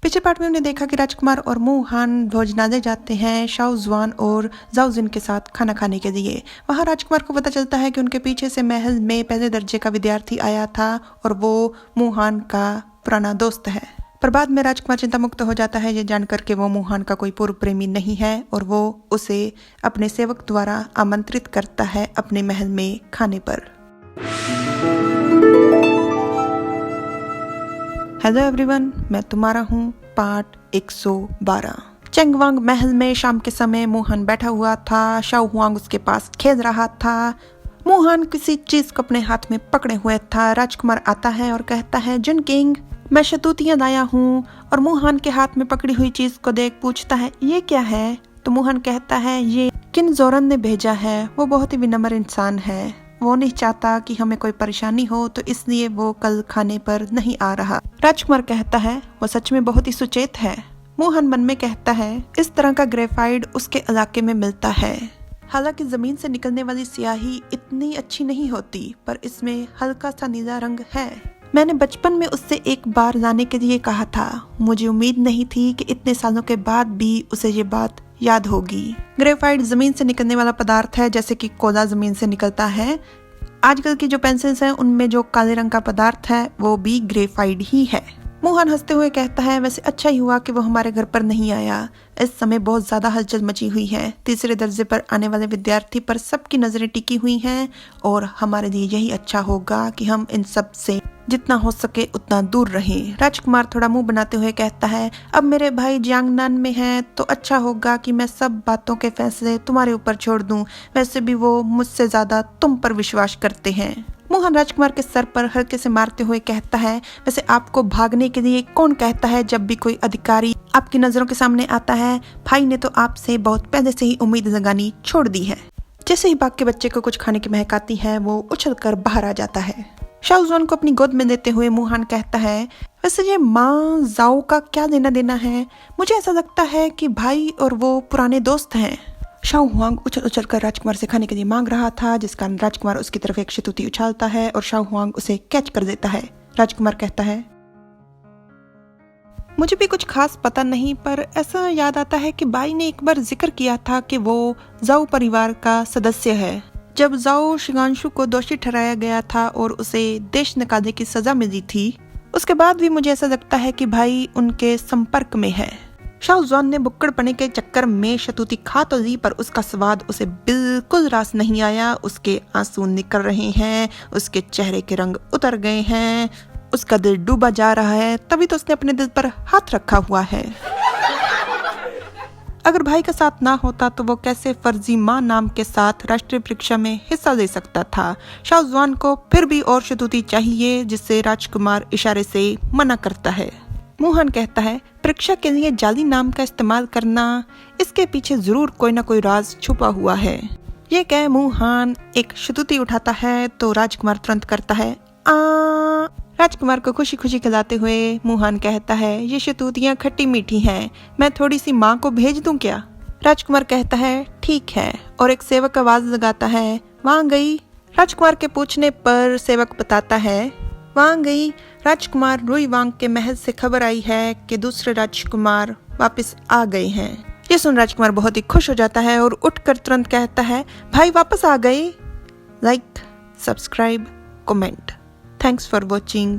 पिछले पार्ट में हमने देखा कि राजकुमार और मुहान भोजनालय जाते हैं शाओ जुआन और जाओ जिन के साथ खाना खाने के लिए। वहाँ राजकुमार को पता चलता है कि उनके पीछे से महल में पहले दर्जे का विद्यार्थी आया था और वो मुहान का पुराना दोस्त है। पर बाद में राजकुमार चिंता मुक्त हो जाता है ये जानकर के वो मुहान का कोई पूर्व प्रेमी नहीं है और वो उसे अपने सेवक द्वारा आमंत्रित करता है अपने महल में खाने पर। हेलो एवरीवन, मैं तुम्हारा हूँ पार्ट 112। चेंगवांग महल में शाम के समय मुहान बैठा हुआ था। शाओ हुआंग उसके पास खेल रहा था। मुहान किसी चीज को अपने हाथ में पकड़े हुए था। राजकुमार आता है और कहता है, जुन किंग, मैं शतूतियां लाया हूँ। और मुहान के हाथ में पकड़ी हुई चीज को देख पूछता है, ये क्या है? तो मुहान कहता है, ये किन जोरन ने भेजा है। वो बहुत ही विनम्र इंसान है, वो नहीं चाहता कि हमें कोई परेशानी हो, तो इसलिए वो कल खाने पर नहीं आ रहा। राजकुमार कहता है, वो सच में बहुत ही सुचेत है। मुहान मन में कहता है, इस तरह का ग्रेफाइट उसके इलाके में मिलता है। हालांकि जमीन से निकलने वाली स्याही इतनी अच्छी नहीं होती, पर इसमें हल्का सा नीला रंग है। मैंने बचपन में उससे एक बार लाने के लिए कहा था। मुझे उम्मीद नहीं थी कि इतने सालों के बाद भी उसे ये बात याद होगी। ग्रेफाइट जमीन से निकलने वाला पदार्थ है, जैसे कि कोयला जमीन से निकलता है। आजकल की जो पेंसिल्स हैं उनमें जो काले रंग का पदार्थ है वो भी ग्रेफाइट ही है। मुहान हंसते हुए कहता है, वैसे अच्छा ही हुआ कि वो हमारे घर पर नहीं आया। इस समय बहुत ज्यादा हलचल मची हुई है। तीसरे दर्जे पर आने वाले विद्यार्थी पर सबकी नजरें टिकी हुई हैं और हमारे लिए यही अच्छा होगा कि हम इन सब से जितना हो सके उतना दूर रहें। राजकुमार थोड़ा मुंह बनाते हुए कहता है, अब मेरे भाई जियांगनान में हैं तो अच्छा होगा कि मैं सब बातों के फैसले तुम्हारे ऊपर छोड़ दूं। वैसे भी वो मुझसे ज्यादा तुम पर विश्वास करते हैं। मुहान राजकुमार के सर पर हल्के से मारते हुए कहता है, वैसे आपको भागने के लिए कौन कहता है? जब भी कोई अधिकारी आपकी नजरों के सामने आता है, भाई ने तो आपसे बहुत पहले से ही उम्मीद लगानी छोड़ दी है। जैसे ही बाघ के बच्चे को कुछ खाने की महक आती है, वो उछलकर बाहर आ जाता है। शाओ जुआन को अपनी गोद में लेते हुए मुहान कहता है, वैसे ये माँ जाओ का क्या लेना देना है? मुझे ऐसा लगता है कि भाई और वो पुराने दोस्त हैं। शाओ हुआंग उछल उछल कर राजकुमार से खाने के लिए मांग रहा था, जिस कारण राजकुमार उसकी तरफ एक शतूती उछालता है और शाओ हुआंग उसे कैच कर देता है। राजकुमार कहता है, मुझे भी कुछ खास पता नहीं, पर ऐसा याद आता है कि भाई ने एक बार जिक्र किया था कि वो जाओ परिवार का सदस्य है। जब जाओ शिगांशु को दोषी ठहराया गया था और उसे देश निकालने की सजा मिली थी, उसके बाद भी मुझे ऐसा लगता है कि भाई उनके संपर्क में है। शाओ जुआन ने बुक्कड़पने के चक्कर में शतूती खा तो ली, पर उसका स्वाद उसे बिल्कुल रास नहीं आया। उसके आंसू निकल रहे हैं, उसके चेहरे के रंग उतर गए हैं, उसका दिल डूबा जा रहा है। तभी तो उसने अपने दिल पर हाथ रखा हुआ है। अगर भाई का साथ ना होता तो वो कैसे फर्जी माँ नाम के साथ राष्ट्रीय परीक्षा में हिस्सा ले सकता था। शाओ जुआन को फिर भी और शतूती चाहिए, जिससे राजकुमार इशारे से मना करता है। मुहान कहता है, परीक्षा के लिए जाली नाम का इस्तेमाल करना, इसके पीछे जरूर कोई ना कोई राज छुपा हुआ है। ये कह मुहान एक शतूती उठाता है तो राजकुमार तुरंत करता है, आ। राजकुमार को खुशी खुशी खिलाते हुए मुहान कहता है, ये शतूतियाँ खट्टी मीठी हैं, मैं थोड़ी सी माँ को भेज दूं क्या? राजकुमार कहता है, ठीक है, और एक सेवक आवाज लगाता है, वहाँ गई। राजकुमार के पूछने पर सेवक बताता है, वहाँ गई। राजकुमार रुई वांग के महल से खबर आई है कि दूसरे राजकुमार वापस आ गए हैं। ये सुन राजकुमार बहुत ही खुश हो जाता है और उठकर तुरंत कहता है, भाई वापस आ गए। Like, subscribe, comment. Thanks for watching.